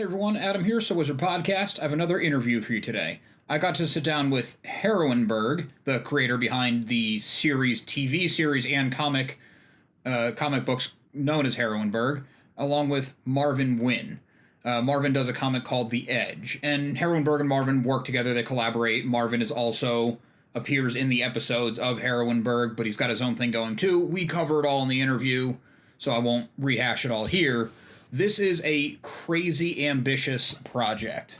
Everyone, Adam here, So Wizard Podcast. I have another interview for you today. I got to sit down with Heroineburgh, the creator behind the series, TV series, and comic books known as Heroineburgh, along with Marvin Wynn. Marvin does a comic called The Edge, and Heroineburgh and Marvin work together. They collaborate. Marvin is also appears in the episodes of Heroineburgh, but he's got his own thing going too. We cover it all in the interview, so I won't rehash it all here. This is a crazy ambitious project.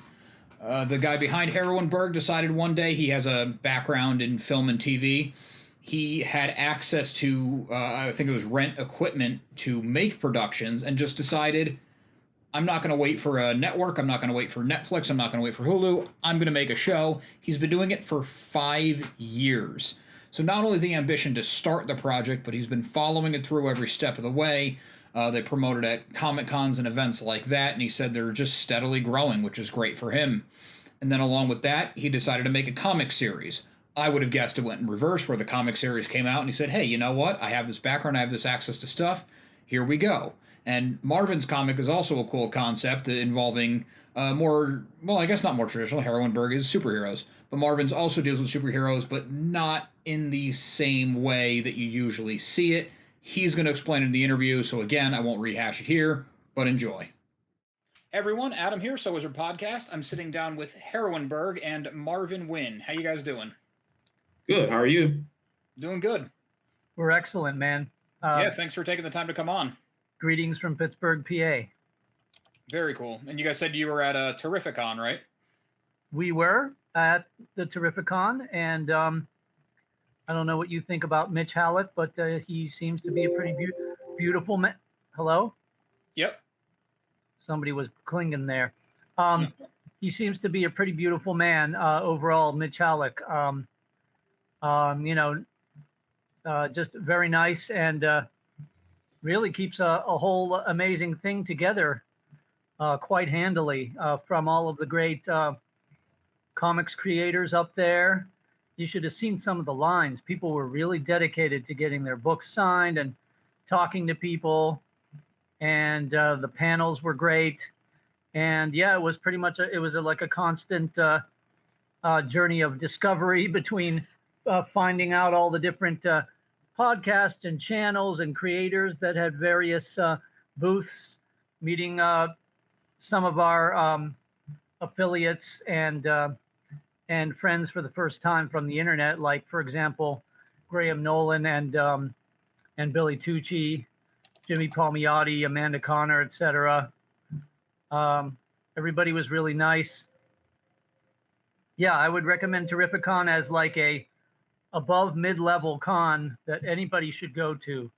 The guy behind Heroineburgh decided one day, he has a background in film and TV. He had access to, I think it was rent equipment to make productions, and just decided, I'm not going to wait for a network. I'm not going to wait for Netflix. I'm not going to wait for Hulu. I'm going to make a show. He's been doing it for 5 years. So not only the ambition to start the project, but he's been following it through every step of the way. They promoted at Comic Cons and events like that, and he said they're just steadily growing, which is great for him. And then along with that, he decided to make a comic series. I would have guessed it went in reverse, where the comic series came out, and he said, hey, you know what? I have this background, I have this access to stuff. Here we go. And Marvin's comic is also a cool concept involving more, well, I guess not more traditional. Heroineburgh is superheroes. But Marvin's also deals with superheroes, but not in the same way that you usually see it. He's going to explain it in the interview, so again, I won't rehash it here, but enjoy. Hey everyone, Adam here, So Wizard Podcast. I'm sitting down with Heroineburgh and Marvin Wynn. How you guys doing? Good. How are you? Doing good. We're excellent, man. Yeah, thanks for taking the time to come on. Greetings from Pittsburgh, PA. Very cool. And you guys said you were at a Terrificon, right? We were at the Terrificon, and I don't know what you think about Mitch Hallett, but he seems to be a pretty beautiful man. Hello? Yep. Somebody was clinging there. He seems to be a pretty beautiful man overall, Mitch Hallett. Just very nice, and really keeps a whole amazing thing together quite handily from all of the great comics creators up there. You should have seen some of the lines. People were really dedicated to getting their books signed and talking to people. And the panels were great. And yeah, it was pretty much, like a constant journey of discovery between finding out all the different podcasts and channels and creators that had various booths, meeting some of our affiliates and friends for the first time from the internet, like, for example, Graham Nolan and Billy Tucci, Jimmy Palmiotti, Amanda Connor, etc. Everybody was really nice. Yeah, I would recommend Terrificon as like a above mid-level con that anybody should go to.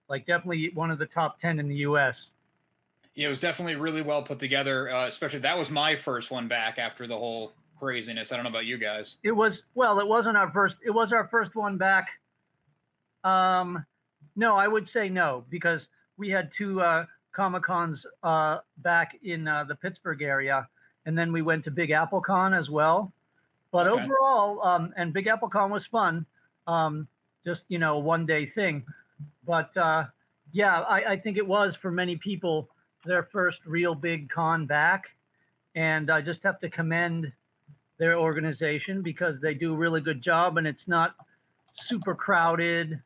Like, definitely one of the top 10 in the US. Yeah, it was definitely really well put together, especially that was my first one back after the whole craziness. I don't know about you guys. It wasn't our first. It was our first one back. No, I would say no, because we had two Comic Cons back in the Pittsburgh area, and then we went to Big Apple Con as well. But okay. Overall, and Big Apple Con was fun, just a one-day thing. But yeah, I think it was for many people their first real big con back, and I just have to commend their organization because they do a really good job, and it's not super crowded.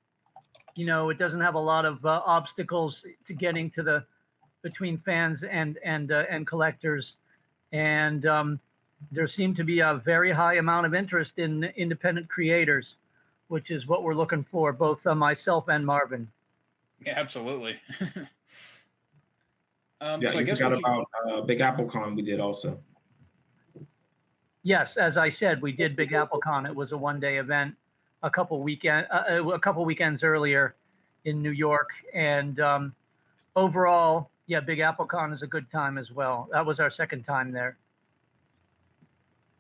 It doesn't have a lot of obstacles to getting to between fans and collectors, and there seemed to be a very high amount of interest in independent creators, which is what we're looking for, both myself and Marvin. Yeah, absolutely. Yeah, so I guess about Big Apple Con we did also. Yes, as I said, we did Big Apple Con. It was a one-day event, a couple weekends earlier in New York, and overall, yeah, Big Apple Con is a good time as well. That was our second time there.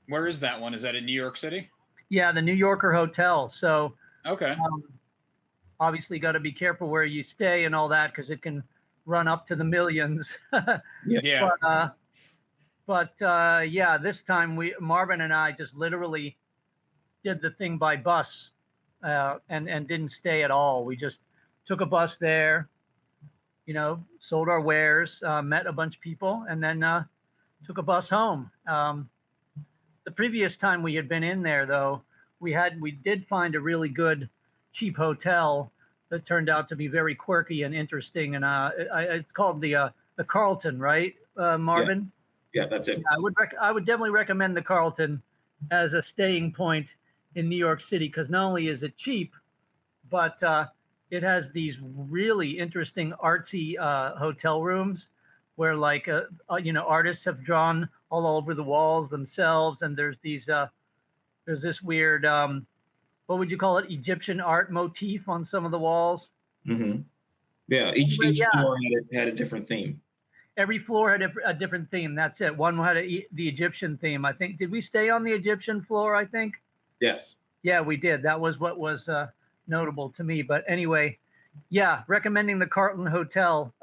Where is that one? Is that in New York City? Yeah, the New Yorker Hotel. So okay, obviously got to be careful where you stay and all that, because it can run up to the millions. Yeah. But yeah, this time Marvin and I just literally did the thing by bus and didn't stay at all. We just took a bus there, sold our wares, met a bunch of people, and then took a bus home. The previous time we had been in there, though, we did find a really good cheap hotel that turned out to be very quirky and interesting, and it's called the Carlton, right, Marvin? Yeah, that's it. I would definitely recommend the Carlton as a staying point in New York City, because not only is it cheap, but it has these really interesting artsy hotel rooms where, like, artists have drawn all over the walls themselves, and there's this weird what would you call it, Egyptian art motif on some of the walls. Mm-hmm. Yeah, each floor had a different theme. Every floor had a different theme. That's it. One had the Egyptian theme, I think. Did we stay on the Egyptian floor, I think? Yes. Yeah, we did. That was what was notable to me. But anyway, yeah, recommending the Carlton Hotel,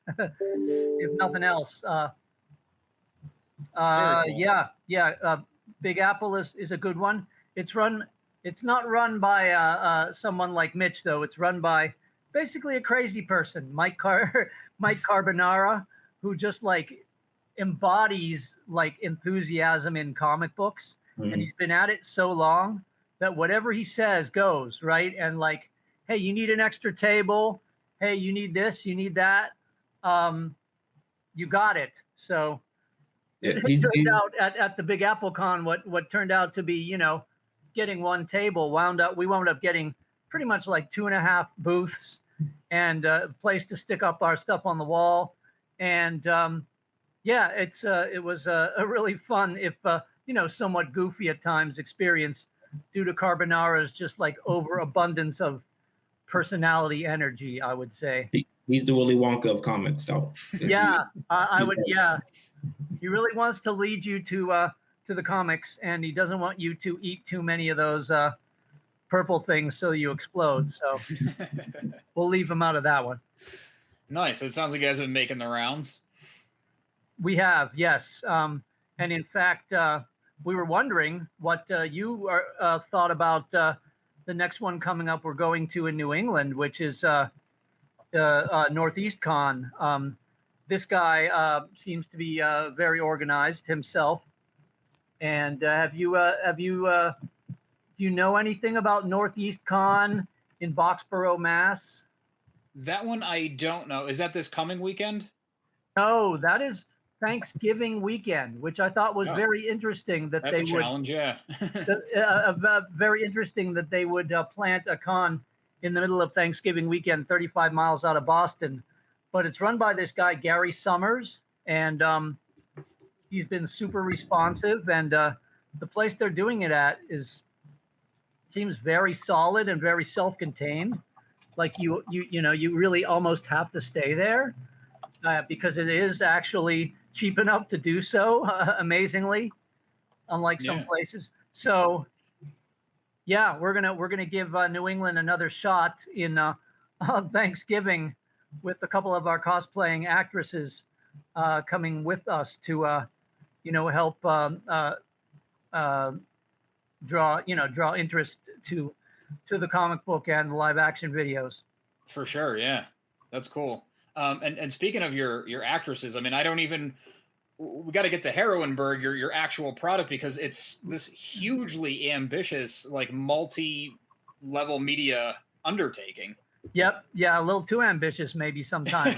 if nothing else. Cool. Yeah. Big Apple is a good one. It's not run by someone like Mitch, though. It's run by basically a crazy person, Mike Carbonara, who just like embodies like enthusiasm in comic books. Mm-hmm. And he's been at it so long that whatever he says goes, right? And like, hey, you need an extra table. Hey, you need this, you need that. You got it. So Yeah, it turned out at the Big Apple Con, what turned out to be, getting one table we wound up getting pretty much like 2.5 booths and a place to stick up our stuff on the wall. And it was a really fun, if somewhat goofy at times, experience due to Carbonara's just like overabundance of personality energy, I would say. He's the Willy Wonka of comics. So yeah, I would. Yeah, he really wants to lead you to the comics, and he doesn't want you to eat too many of those purple things so you explode. So we'll leave him out of that one. Nice. It sounds like you guys have been making the rounds. We have, yes. And in fact, we were wondering what you thought about the next one coming up. We're going to in New England, which is Northeast Con. This guy seems to be very organized himself. And do you know anything about Northeast Con in Boxborough, Mass? That one I don't know. Is that this coming weekend? No, that is Thanksgiving weekend, which I thought was very interesting. That's a challenge, yeah. Very interesting that they would plant a con in the middle of Thanksgiving weekend, 35 miles out of Boston. But it's run by this guy, Gary Summers, and he's been super responsive. And the place they're doing it at seems very solid and very self-contained. Like you really almost have to stay there because it is actually cheap enough to do so, amazingly, unlike some places. So, yeah, we're gonna give New England another shot in Thanksgiving with a couple of our cosplaying actresses coming with us to help draw interest to the comic book and the live action videos. For sure, yeah, that's cool. And speaking of your actresses, I mean, we got to get to Heroineburgh, your actual product, because it's this hugely ambitious, like multi-level media undertaking. Yep, yeah, a little too ambitious maybe sometimes.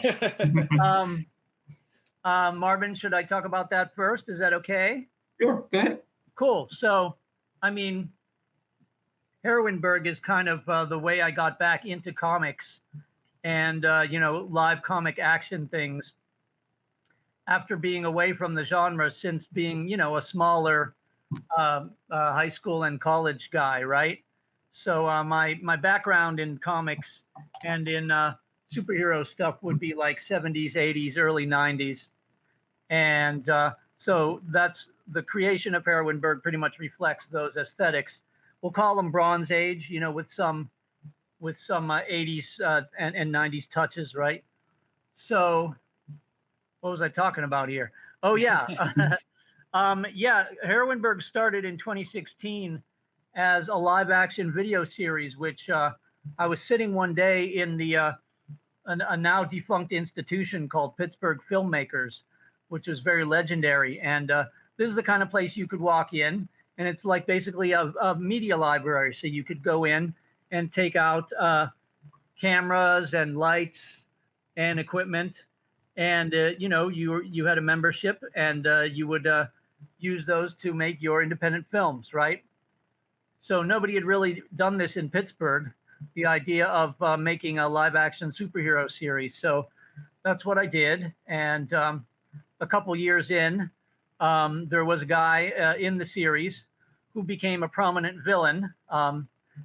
Marvin, should I talk about that first? Is that okay? Sure, go ahead. Cool. So, I mean, Heroineburgh is kind of the way I got back into comics and live comic action things after being away from the genre since being a smaller high school and college guy, right? So my background in comics and in superhero stuff would be like 70s, 80s, early 90s, and so that's the creation of Heroineburgh pretty much reflects those aesthetics. We'll call them Bronze Age, with some 80s and 90s touches, right? So, what was I talking about here? Oh yeah, Heroineburgh started in 2016 as a live-action video series, which I was sitting one day in a now defunct institution called Pittsburgh Filmmakers, which was very legendary. And this is the kind of place you could walk in, and it's like basically a media library. So you could go in and take out cameras and lights and equipment, and you had a membership, and you would use those to make your independent films, right? So nobody had really done this in Pittsburgh, the idea of making a live action superhero series. So that's what I did. And a couple years in, there was a guy in the series who became a prominent villain.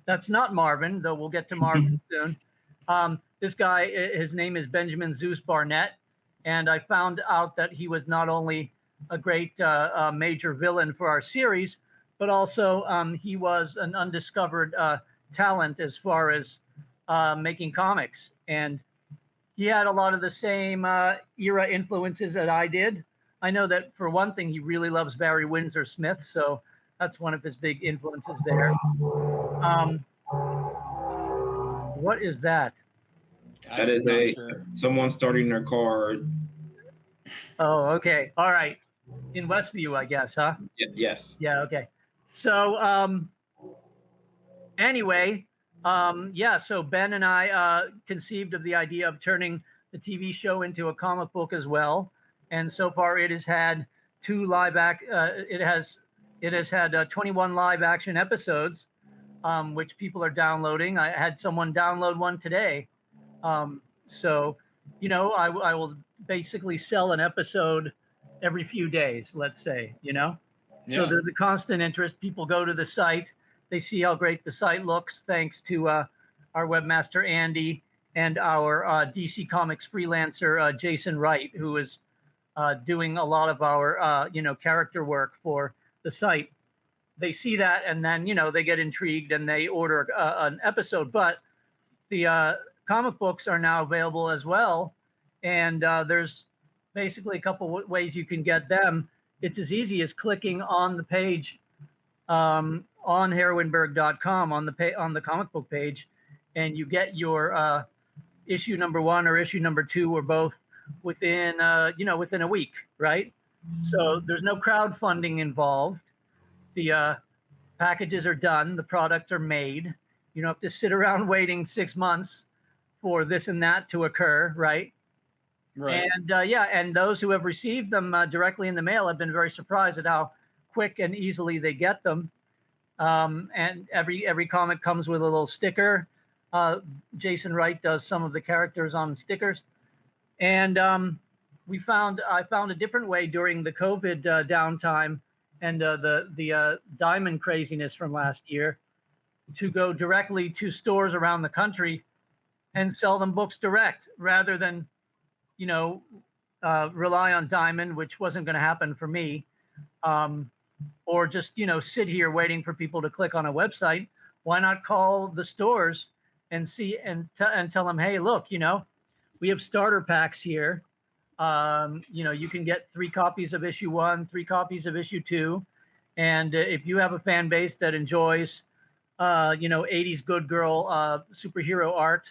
That's not Marvin, though we'll get to Marvin soon. This guy, his name is Benjamin Zeus Barnett. And I found out that he was not only a great major villain for our series, but also he was an undiscovered talent as far as making comics. And he had a lot of the same era influences that I did. I know that for one thing, he really loves Barry Windsor Smith, so that's one of his big influences there. What is that? That is someone starting their car. Oh, okay. All right. In Westview, I guess, huh? Yes. Yeah, okay. So anyway, so Ben and I conceived of the idea of turning the TV show into a comic book as well. And so far it has had it has had 21 live action episodes, which people are downloading. I had someone download one today. So, I will basically sell an episode every few days, let's say, Yeah. So there's a constant interest. People go to the site. They see how great the site looks, thanks to our webmaster, Andy, and our DC Comics freelancer, Jason Wright, who is doing a lot of our, character work for the site. They see that, and then, they get intrigued and they order an episode. But the comic books are now available as well. And there's basically a couple ways you can get them. It's as easy as clicking on the page on heroineburgh.com on the comic book page, and you get your issue number 1 or issue number 2 or both within a week, right? So there's no crowdfunding involved. The packages are done, the products are made. You don't have to sit around waiting 6 months for this and that to occur, right? Right. And and those who have received them directly in the mail have been very surprised at how quick and easily they get them. And every comic comes with a little sticker. Jason Wright does some of the characters on stickers. And I found a different way during the COVID downtime and the diamond craziness from last year to go directly to stores around the country and sell them books direct rather than rely on Diamond, which wasn't going to happen for me, or just sit here waiting for people to click on a website. Why not call the stores and see and tell them, hey, look, we have starter packs here. You can get 3 copies of issue 1, 3 copies of issue 2, and if you have a fan base that enjoys 80s good girl superhero art,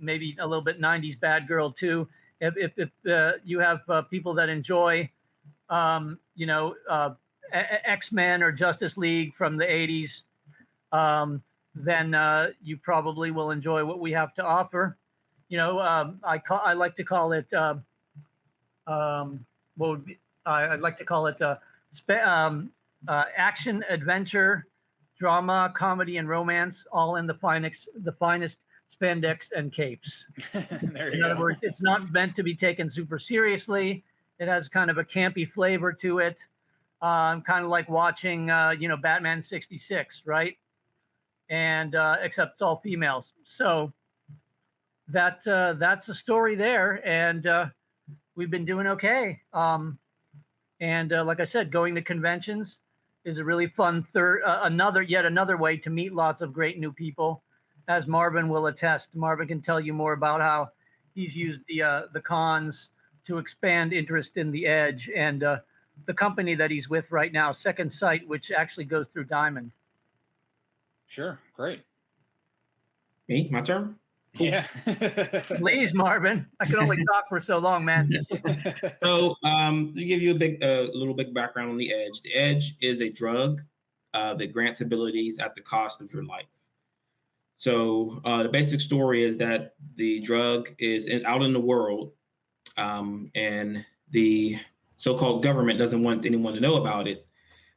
maybe a little bit 90s bad girl too. If you have people that enjoy, X-Men or Justice League from the 80s, then you probably will enjoy what we have to offer. I like to call it action, adventure, drama, comedy, and romance, all in the finest spandex and capes. In other words, it's not meant to be taken super seriously. It has kind of a campy flavor to it, kind of like watching, Batman 66, right? And except it's all females. So that's the story there, and we've been doing okay. And like I said, going to conventions is a really fun yet another way to meet lots of great new people, as Marvin will attest. Marvin can tell you more about how he's used the cons to expand interest in the Edge and the company that he's with right now, Second Sight, which actually goes through Diamond. Sure, great. Me, my turn. Yeah. Please, Marvin. I can only talk for so long, man. So, to give you a little bit background on the Edge. The Edge is a drug that grants abilities at the cost of your life. So, the basic story is that the drug is out in the world, and the so-called government doesn't want anyone to know about it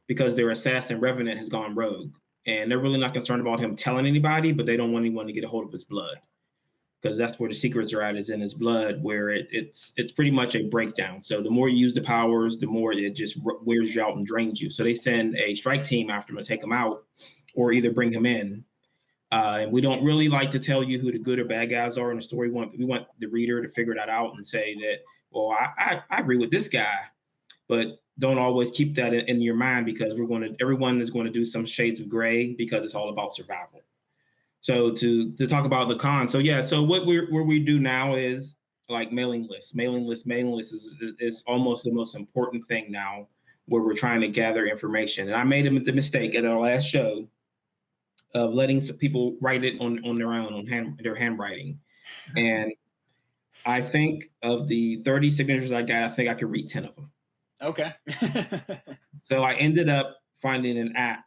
because their assassin Revenant has gone rogue, and they're really not concerned about him telling anybody, but they don't want anyone to get a hold of his blood, because that's where the secrets are at, is in his blood, where it's pretty much a breakdown. So the more you use the powers, the more it just wears you out and drains you. So they send a strike team after him to take him out, or either bring him in. And we don't really like to tell you who the good or bad guys are in the story. We want the reader to figure that out and say that, well, I agree with this guy, but don't always keep that in your mind, because everyone is going to do some shades of gray, because it's all about survival. So to talk about the con, so what we do now is like mailing lists. Mailing lists is almost the most important thing now, where we're trying to gather information. And I made the mistake at our last show of letting some people write it on their own, on their handwriting. And I think of the 30 signatures I got, I think I could read 10 of them. Okay. So I ended up finding an app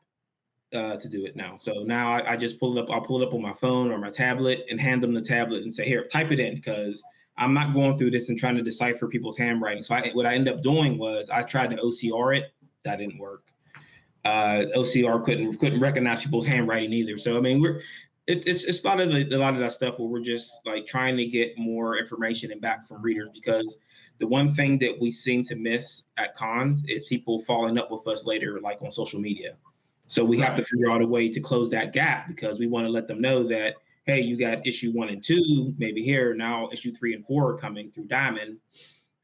to do it now. So now I just pull it up. I'll pull it up on my phone or my tablet and hand them the tablet and say, here, type it in, because I'm not going through this and trying to decipher people's handwriting. So what I ended up doing was I tried to OCR it. That didn't work. OCR couldn't recognize people's handwriting either. So I mean, it's a lot of that stuff where we're just like trying to get more information and back from readers, because the one thing that we seem to miss at cons is people following up with us later, like on social media. So we have to figure out a way to close that gap, because we want to let them know that, hey, you got issue 1 and 2, maybe here, now issue 3 and 4 are coming through Diamond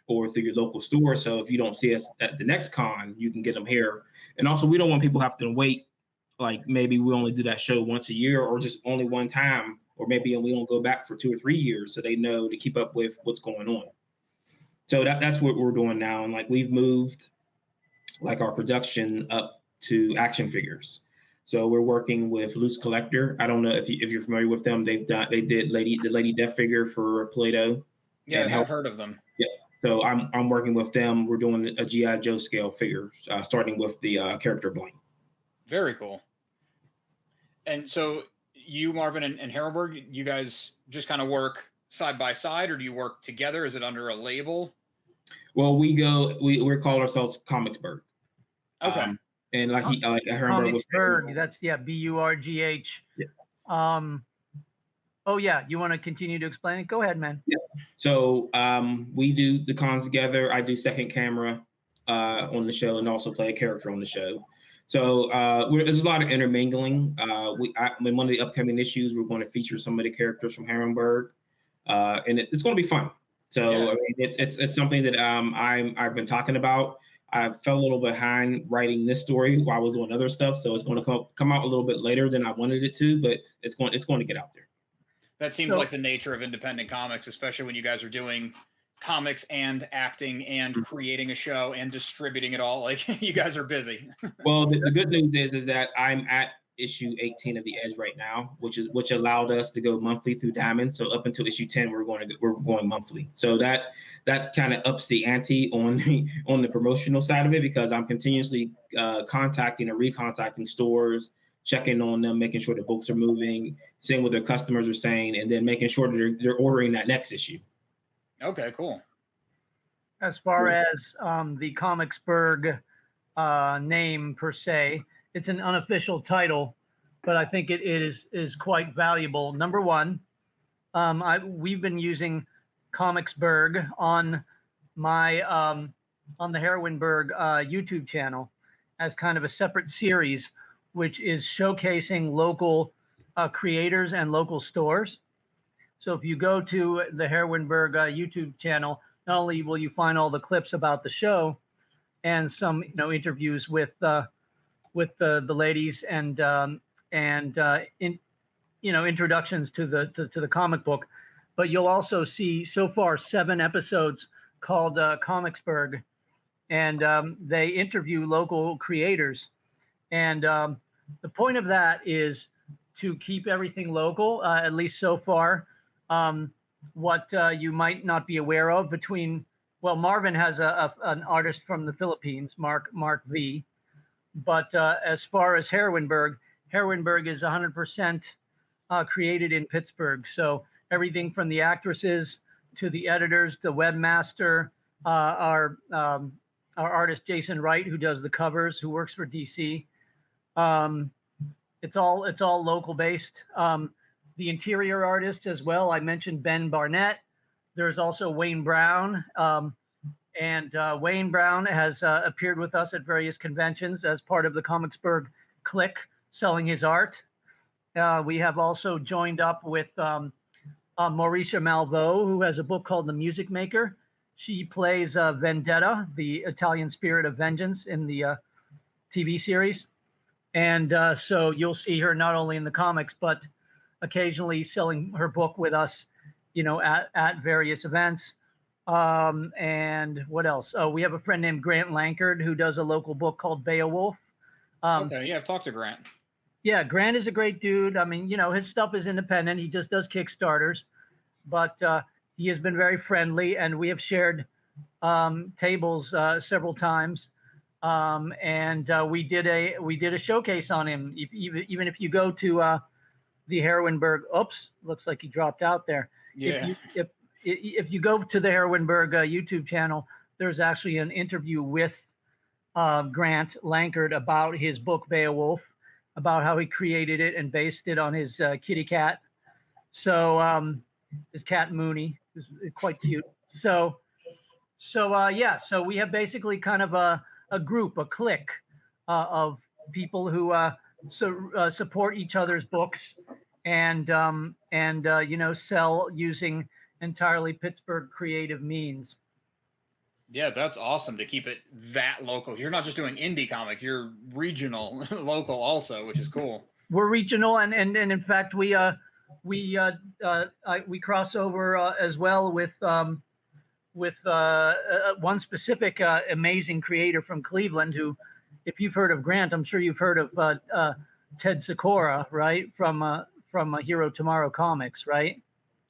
or through your local store. So if you don't see us at the next con, you can get them here. And also, we don't want people having to wait, like maybe we only do that show once a year, or just only one time, or maybe we don't go back for 2 or 3 years, so they know to keep up with what's going on. So that's what we're doing now. And like, we've moved like our production up to action figures. So we're working with Loose Collector. I don't know if you're familiar with them. They did the Lady Death figure for Play-Doh. Yeah, I've heard of them. Yeah. So I'm working with them. We're doing a G.I. Joe scale figure, starting with the character Blaine. Very cool. And so you, Marvin, and Heroineburgh, you guys just kind of work side by side, or do you work together? Is it under a label? Well, we call ourselves Comicsburgh. Okay. And like Heroineburgh was Comicsburgh, that's Burgh. Yeah. Oh yeah, you want to continue to explain it? Go ahead, man. Yeah. So we do the cons together. I do second camera on the show, and also play a character on the show. So there's a lot of intermingling. In one of the upcoming issues, we're going to feature some of the characters from Heroineburgh, and it's going to be fun. So yeah. I mean, it's something that I've been talking about. I fell a little behind writing this story while I was doing other stuff, so it's going to come out a little bit later than I wanted it to, but it's going to get out there. That seems like the nature of independent comics, especially when you guys are doing comics and acting and creating a show and distributing it all. Like, you guys are busy. Well, the good news is that I'm at issue 18 of the Edge right now, which allowed us to go monthly through Diamond. So up until issue 10, we're going monthly. So that kind of ups the ante on the promotional side of it, because I'm continuously contacting and recontacting stores, checking on them, making sure the books are moving, seeing what their customers are saying, and then making sure that they're ordering that next issue. Okay, cool. As far as the Comicsburgh name per se, it's an unofficial title, but I think it is quite valuable. Number one, we've been using Comicsburgh on my on the Heroineburgh YouTube channel as kind of a separate series, which is showcasing local creators and local stores. So if you go to the Heroineburgh YouTube channel, not only will you find all the clips about the show and some interviews with the ladies and introductions to the comic book, but you'll also see so far 7 episodes called Comicsburgh, and they interview local creators. And the point of that is to keep everything local, at least so far. what you might not be aware of between, well, Marvin has an artist from the Philippines, Mark V. But as far as Heroineburgh is 100% created in Pittsburgh. So everything from the actresses to the editors, the webmaster, our artist Jason Wright, who does the covers, who works for DC. It's all local based. The interior artists as well. I mentioned Ben Barnett. There's also Wayne Brown. And Wayne Brown has appeared with us at various conventions as part of the Comicsburg clique, selling his art. We have also joined up with Mauricia Malveau, who has a book called The Music Maker. She plays Vendetta, the Italian spirit of vengeance in the TV series. And so you'll see her not only in the comics, but occasionally selling her book with us, at various events. And what else? Oh, we have a friend named Grant Lankard who does a local book called Beowulf. Okay, yeah, I've talked to Grant. Yeah, Grant is a great dude. I mean, his stuff is independent. He just does Kickstarters, but he has been very friendly, and we have shared tables several times. And we did a showcase on him. Even if you go to the Heroineburgh, oops, looks like he dropped out there. Yeah. If you go to the Heroineburgh YouTube channel, there's actually an interview with Grant Lankard about his book Beowulf, about how he created it and based it on his kitty cat. So his cat Mooney is quite cute. So we have basically kind of a group, a clique of people who support each other's books and sell using entirely Pittsburgh creative means. Yeah, that's awesome to keep it that local. You're not just doing indie comic, you're regional, local also, which is cool. We're regional, and in fact we cross over as well with one specific amazing creator from Cleveland who, if you've heard of Grant, I'm sure you've heard of Ted Sikora, right? From Hero Tomorrow Comics, right?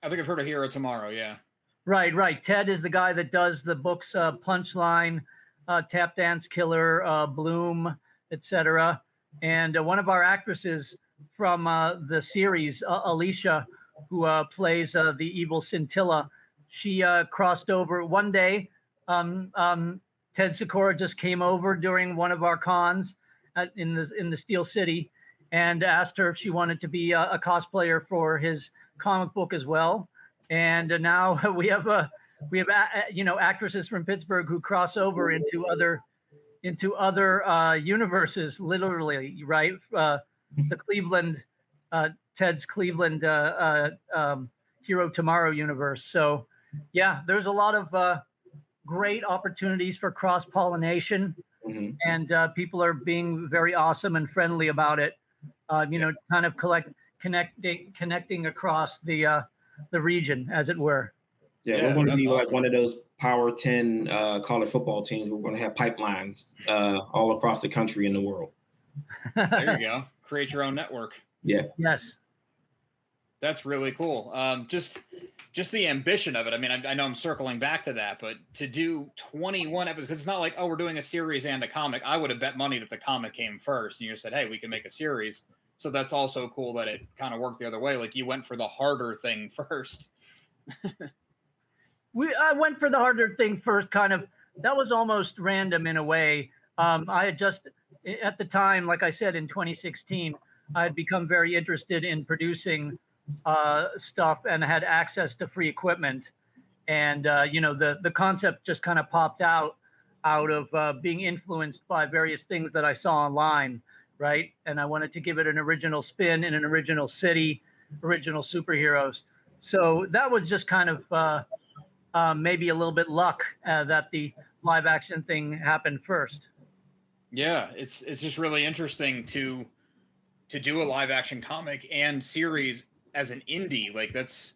I think I've heard of Hero Tomorrow, yeah. Right. Ted is the guy that does the books Punchline, Tap Dance Killer, Bloom, etc. And one of our actresses from the series, Alicia, who plays the evil Scintilla, she crossed over one day. Ted Sikora just came over during one of our cons in the Steel City and asked her if she wanted to be a cosplayer for his comic book as well. And now we have actresses from Pittsburgh who cross over into other universes, literally, right? The Cleveland, Ted's Cleveland Hero Tomorrow universe. So yeah, there's a lot of great opportunities for cross-pollination, and people are being very awesome and friendly about it. Kind of connecting across the region, as it were. Yeah, we're going to be awesome. Like one of those Power 10 college football teams. We're going to have pipelines all across the country and the world. There you go. Create your own network. Yeah. Yes. That's really cool. Just the ambition of it. I mean, I know I'm circling back to that, but to do 21 episodes, because it's not like, oh, we're doing a series and a comic. I would have bet money that the comic came first, and you said, hey, we can make a series. So that's also cool that it kind of worked the other way. Like you went for the harder thing first. I went for the harder thing first, kind of. That was almost random in a way. I had just, at the time, like I said, in 2016, I had become very interested in producing stuff and had access to free equipment. And, the concept just kind of popped out of being influenced by various things that I saw online, right? And I wanted to give it an original spin in an original city, original superheroes. So that was just kind of maybe a little bit luck that the live action thing happened first. Yeah, it's just really interesting to do a live action comic and series as an indie. Like that's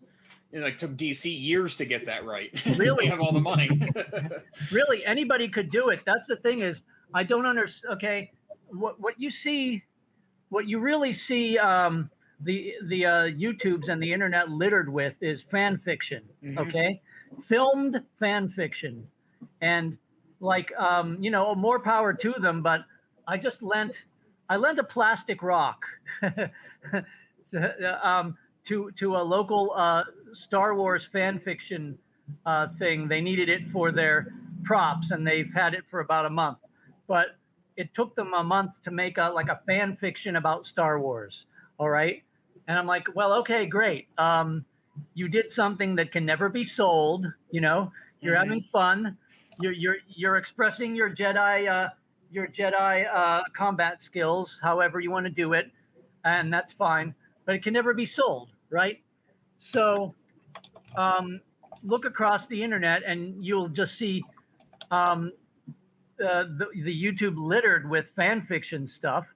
took DC years to get that right. Really? They have all the money. Really, anybody could do it. That's the thing is, I don't understand. Okay, what you really see the YouTubes and the internet littered with is fan fiction. Mhm. Okay, filmed fan fiction, and like more power to them. But I lent a plastic rock to a local Star Wars fan fiction thing. They needed it for their props, and they've had it for about a month. But it took them a month to make like a fan fiction about Star Wars. All right, and I'm like, well, okay, great. You did something that can never be sold. You're having fun. You're expressing your Jedi combat skills, however you want to do it, and that's fine. But it can never be sold, right? So look across the internet, and you'll just see the YouTube littered with fan fiction stuff.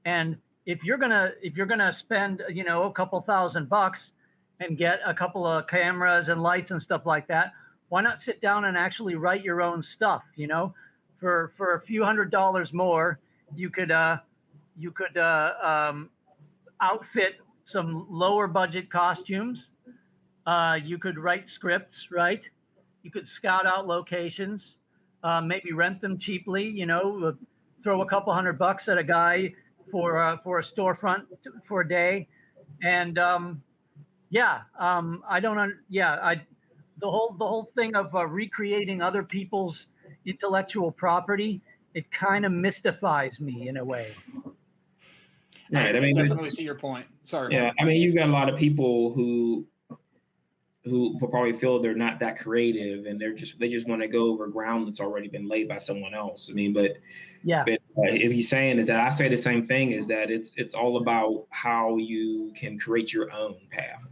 And if you're gonna spend a couple $1,000 and get a couple of cameras and lights and stuff like that, why not sit down and actually write your own stuff? For a few $100s more, you could outfit some lower budget costumes. You could write scripts, right? You could scout out locations, maybe rent them cheaply. Throw a couple $100 at a guy for a storefront for a day, and the whole thing of recreating other people's intellectual property, it kind of mystifies me in a way. Right. I definitely see your point. Sorry. Yeah. I mean, you've got a lot of people who probably feel they're not that creative, and they just want to go over ground that's already been laid by someone else. I mean, but if he's saying is that, I say the same thing, is that it's all about how you can create your own path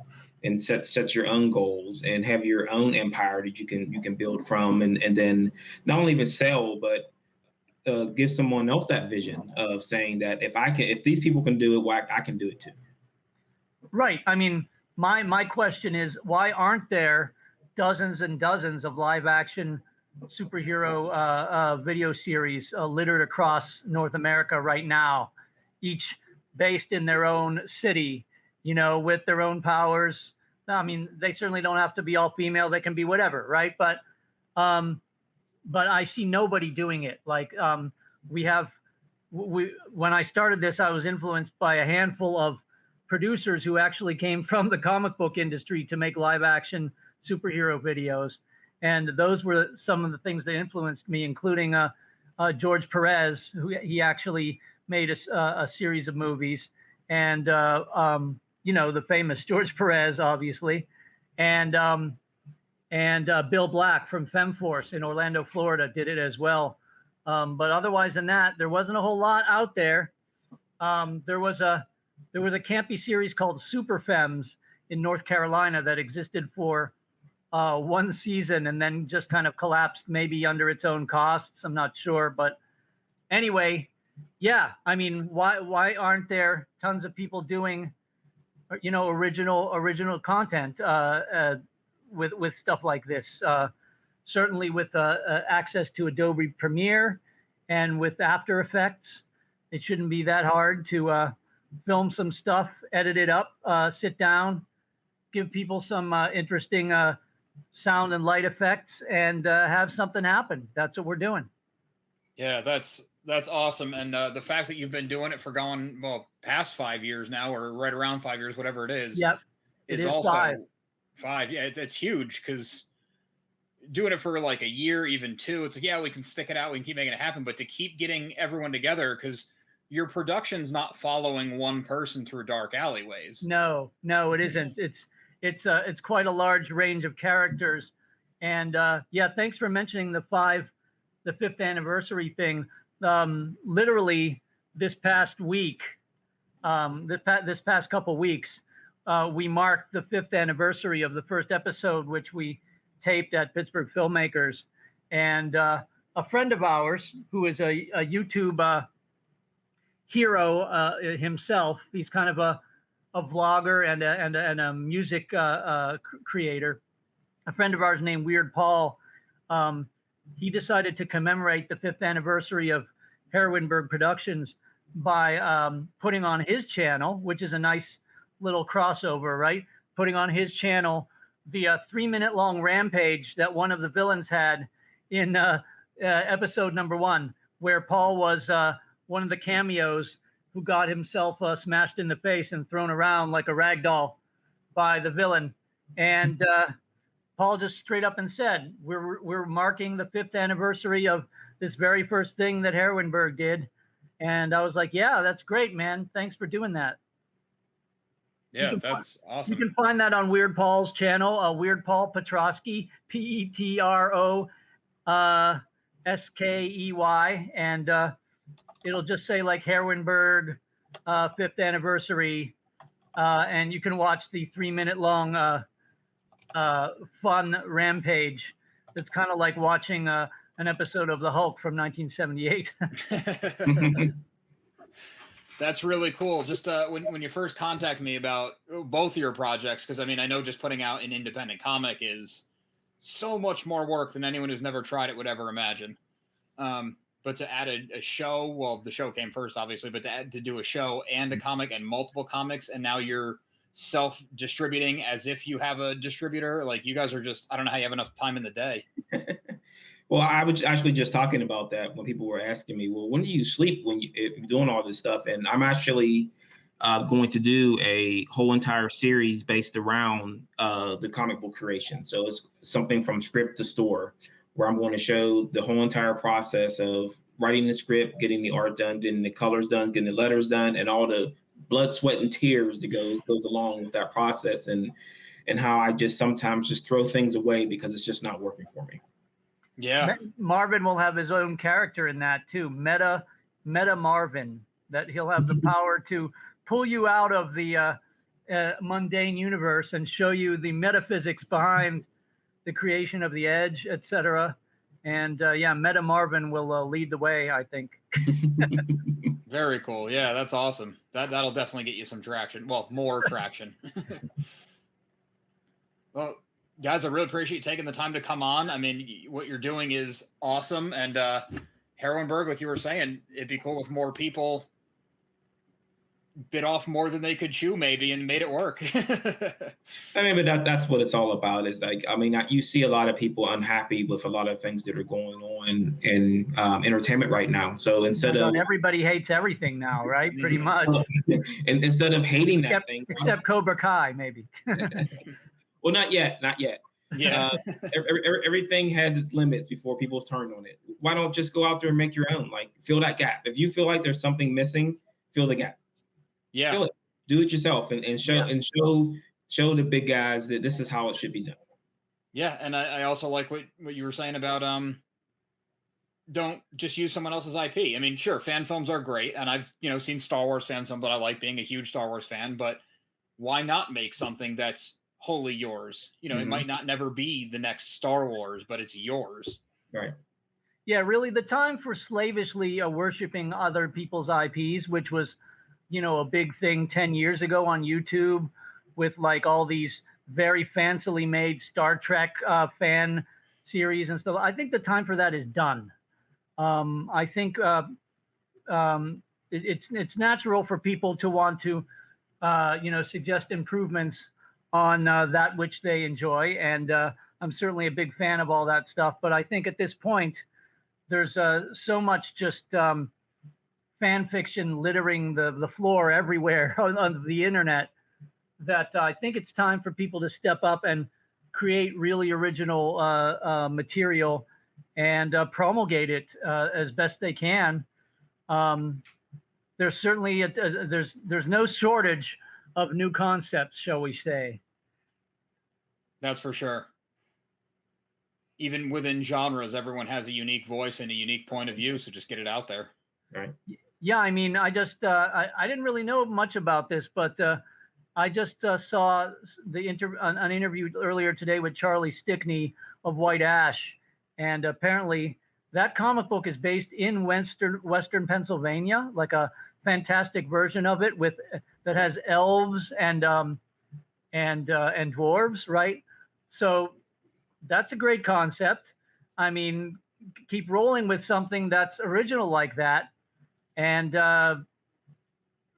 and set your own goals and have your own empire that you can build from, and then not only even sell, but give someone else that vision of saying that if these people can do it, why I can do it too. Right. I mean, my question is, why aren't there dozens and dozens of live action superhero video series littered across North America right now, each based in their own city, with their own powers? I mean, they certainly don't have to be all female. They can be whatever, right? But I see nobody doing it. Like when I started this, I was influenced by a handful of producers who actually came from the comic book industry to make live action superhero videos. And those were some of the things that influenced me, including George Perez, who he actually made a series of movies, and the famous George Perez, obviously, and Bill Black from FemForce in Orlando, Florida, did it as well. But otherwise than that, there wasn't a whole lot out there. There was a campy series called Super Femmes in North Carolina that existed for one season and then just kind of collapsed, maybe under its own costs. I'm not sure, but anyway, yeah. I mean, why aren't there tons of people doing, original content with stuff like this? Certainly with access to Adobe Premiere and with After Effects, it shouldn't be that hard to film some stuff, edit it up, sit down, give people some interesting sound and light effects, and have something happen. That's what we're doing. Yeah, that's awesome. And the fact that you've been doing it for past 5 years now, or right around 5 years, whatever it is. Yep. Is also 5. Yeah, it's huge, because doing it for like a year, even 2, it's like, yeah, we can stick it out, we can keep making it happen, but to keep getting everyone together, because your production's not following one person through dark alleyways. No, it isn't. It's quite a large range of characters, and thanks for mentioning the 5th anniversary thing. Literally this past week, this past couple weeks, we marked the 5th anniversary of the first episode, which we taped at Pittsburgh Filmmakers, and a friend of ours who is a YouTube hero himself. He's kind of a vlogger and a music creator. A friend of ours named Weird Paul. He decided to commemorate the 5th anniversary of Heroineburgh Productions by putting on his channel, which is a nice little crossover, right? Putting on his channel the 3-minute long rampage that one of the villains had in episode number 1, where Paul was one of the cameos who got himself smashed in the face and thrown around like a rag doll by the villain. And Paul just straight up and said, we're marking the 5th anniversary of this very first thing that Heroineburgh did. And I was like, yeah, that's great, man. Thanks for doing that. Yeah, that's awesome. You can find that on Weird Paul's channel, Weird Paul Petrosky, Petroskey, and it'll just say like Heroineburgh 5th anniversary, and you can watch the 3-minute long fun rampage. It's kind of like watching an episode of The Hulk from 1978. That's really cool. Just when you first contacted me about both of your projects, because I mean, I know just putting out an independent comic is so much more work than anyone who's never tried it would ever imagine. But to add a show, well, the show came first, obviously, but to do a show and a comic and multiple comics, and now you're self-distributing as if you have a distributor, like you guys are just, I don't know how you have enough time in the day. Well, I was actually just talking about that when people were asking me, well, when do you sleep when you're doing all this stuff? And I'm actually going to do a whole entire series based around the comic book creation. So it's something from script to store, where I'm going to show the whole entire process of writing the script, getting the art done, getting the colors done, getting the letters done, and all the blood, sweat, and tears that goes along with that process, and how I just sometimes just throw things away because it's just not working for me. Yeah. Marvin will have his own character in that too. Meta Marvin, that he'll have the power to pull you out of the mundane universe and show you the metaphysics behind the creation of the Edge, etc. And yeah, Meta Marvin will lead the way, I think. Very cool. Yeah, that's awesome. That'll definitely get you some traction. Well, more traction. Well, guys, I really appreciate you taking the time to come on. I mean, what you're doing is awesome. And Heroineburgh, like you were saying, it'd be cool if more people bit off more than they could chew, maybe, and made it work. I mean, but that's what it's all about. Is like, I mean, you see a lot of people unhappy with a lot of things that are going on in entertainment right now. So instead of everybody hates everything now, right? Pretty much. And instead of hating that thing, except Cobra Kai, maybe. Well, not yet. Yeah. Everything has its limits before people turn on it. Why don't just go out there and make your own? Like, fill that gap. If you feel like there's something missing, fill the gap. Yeah. Fill it. Do it yourself and show the big guys that this is how it should be done. Yeah, and I also like what you were saying about don't just use someone else's IP. I mean, sure, fan films are great, and I've seen Star Wars fan films that I like, being a huge Star Wars fan, but why not make something that's wholly yours? It might not never be the next Star Wars, but it's yours. Right. Yeah, really, the time for slavishly worshiping other people's IPs, which was, a big thing 10 years ago on YouTube, with like all these very fancily made Star Trek fan series and stuff. I think the time for that is done. I think it's natural for people to want to, suggest improvements on that which they enjoy, and I'm certainly a big fan of all that stuff. But I think at this point, there's so much just fan fiction littering the floor everywhere on the internet that I think it's time for people to step up and create really original material and promulgate it as best they can. There's certainly there's no shortage of new concepts, shall we say. That's for sure. Even within genres, everyone has a unique voice and a unique point of view, so just get it out there. Right. Yeah, I mean, I just I didn't really know much about this, but I just saw an interview earlier today with Charlie Stickney of White Ash, and apparently that comic book is based in Western Pennsylvania, like a fantastic version of it that has elves and dwarves, right? So that's a great concept. I mean, keep rolling with something that's original like that. And yeah,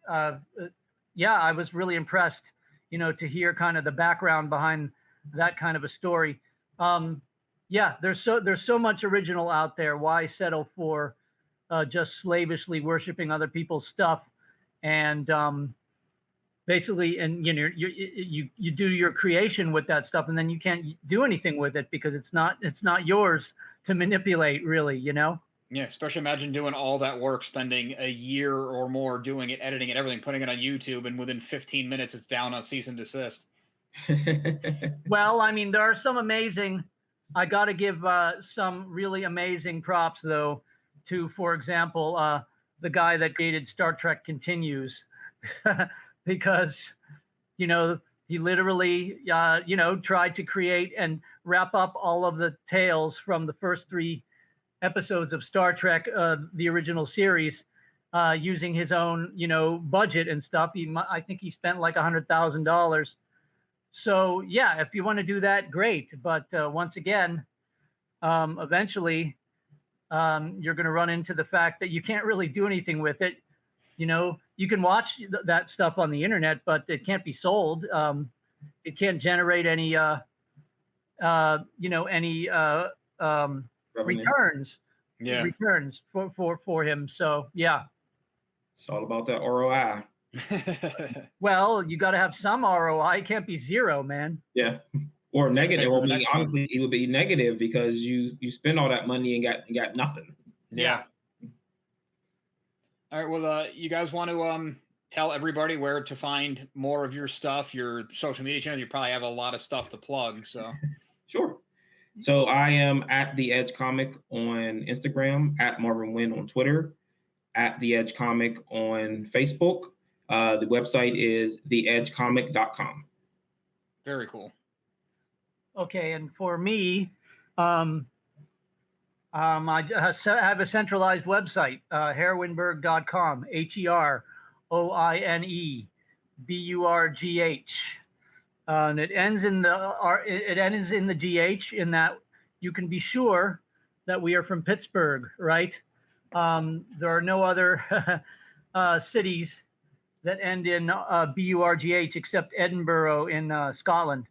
I was really impressed to hear kind of the background behind that kind of a story. Yeah, there's so much original out there. Why settle for just slavishly worshiping other people's stuff? And basically, and you do your creation with that stuff, and then you can't do anything with it because it's not yours to manipulate, really. Yeah, especially imagine doing all that work, spending a year or more doing it, editing it, everything, putting it on YouTube, and within 15 minutes it's down on cease and desist. Well, I mean, there are some amazing. I got to give some really amazing props, though, to, for example, the guy that created Star Trek Continues, because, he literally, tried to create and wrap up all of the tales from the first 3 episodes of Star Trek, the original series, using his own, budget and stuff. I think he spent like $100,000. So yeah, if you want to do that, great. But once again, eventually, you're going to run into the fact that you can't really do anything with it. You can watch that stuff on the internet, but it can't be sold. It can't generate any, returns. Yeah. Returns for him. So yeah. It's all about that ROI. Well, you got to have some ROI. It can't be zero, man. Yeah. Or negative. Well, I mean, honestly, it would be negative because you spend all that money and got nothing. Yeah. All right. Well, you guys want to tell everybody where to find more of your stuff, your social media channels? You probably have a lot of stuff to plug. So Sure. So I am at The Edge Comic on Instagram, at Marvin Wynn on Twitter, at The Edge Comic on Facebook. The website is theedgecomic.com. Very cool. Okay, and for me, I have a centralized website, heroineburgh.com, HEROINEBURGH. And it ends in the GH, in that you can be sure that we are from Pittsburgh, right? There are no other cities that end in BURGH except Edinburgh in Scotland.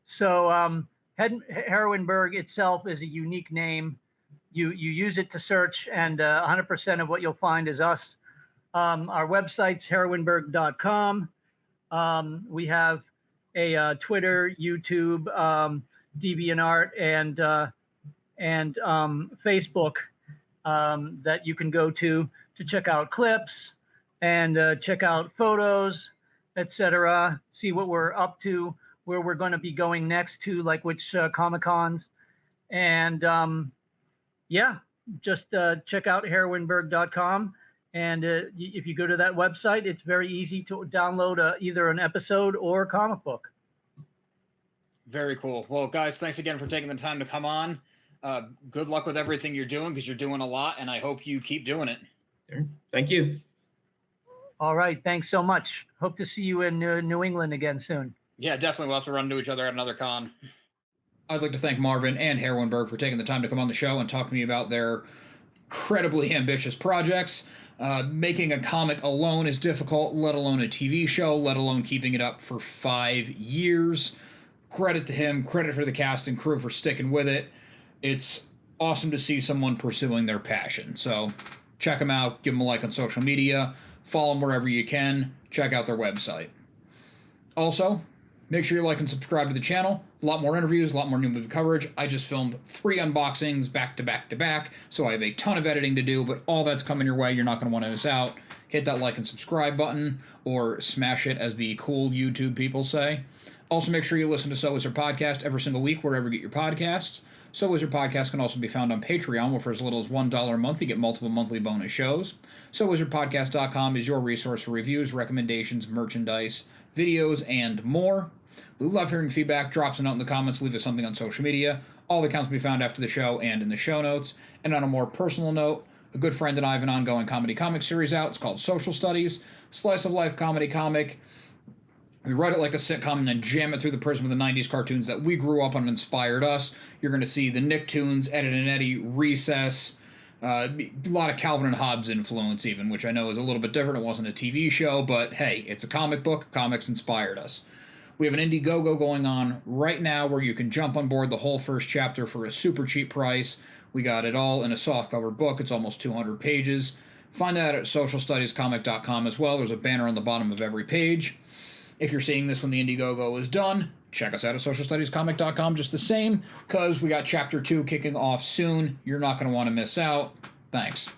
So Heroineburgh itself is a unique name. You use it to search, and 100% of what you'll find is us. Our website's heroineburgh.com. We have a Twitter, YouTube, DeviantArt, and Facebook that you can go to check out clips and check out photos, etc. See what we're up to, where we're going to be going next to, like which Comic-Cons. And yeah, just check out heroineburgh.com. And if you go to that website, it's very easy to download either an episode or a comic book. Very cool. Well, guys, thanks again for taking the time to come on. Good luck with everything you're doing, because you're doing a lot, and I hope you keep doing it. Thank you. All right. Thanks so much. Hope to see you in New England again soon. Yeah, definitely. We'll have to run into each other at another con. I'd like to thank Marvin and Heroineburgh for taking the time to come on the show and talk to me about their incredibly ambitious projects. Making a comic alone is difficult, let alone a TV show, let alone keeping it up for 5 years. Credit to him, credit for the cast and crew for sticking with it. It's awesome to see someone pursuing their passion. So check them out, give them a like on social media, follow them wherever you can, check out their website. Also, make sure you like and subscribe to the channel. A lot more interviews, a lot more new movie coverage. I just filmed 3 unboxings back to back to back, so I have a ton of editing to do, but all that's coming your way. You're not going to want to miss out. Hit that like and subscribe button, or smash it, as the cool YouTube people say. Also, make sure you listen to So Wizard Podcast every single week, wherever you get your podcasts. So Wizard Podcast can also be found on Patreon, where for as little as $1 a month, you get multiple monthly bonus shows. SoWizardPodcast.com is your resource for reviews, recommendations, merchandise, videos, and more. We love hearing feedback. Drop us a note in the comments. Leave us something on social media. All the accounts can be found after the show and in the show notes. And on a more personal note, a good friend and I have an ongoing comedy comic series out. It's called Social Studies, slice of life comedy comic. We write it like a sitcom and then jam it through the prism of the 90s cartoons that we grew up on and inspired us. You're going to see the Nicktoons, Ed and Eddie, Recess, a lot of Calvin and Hobbes influence even, which I know is a little bit different. It wasn't a TV show, but hey, it's a comic book. Comics inspired us. We have an Indiegogo going on right now where you can jump on board the whole first chapter for a super cheap price. We got it all in a softcover book. It's almost 200 pages. Find that at socialstudiescomic.com as well. There's a banner on the bottom of every page. If you're seeing this when the Indiegogo is done, check us out at socialstudiescomic.com just the same, because we got Chapter 2 kicking off soon. You're not going to want to miss out. Thanks.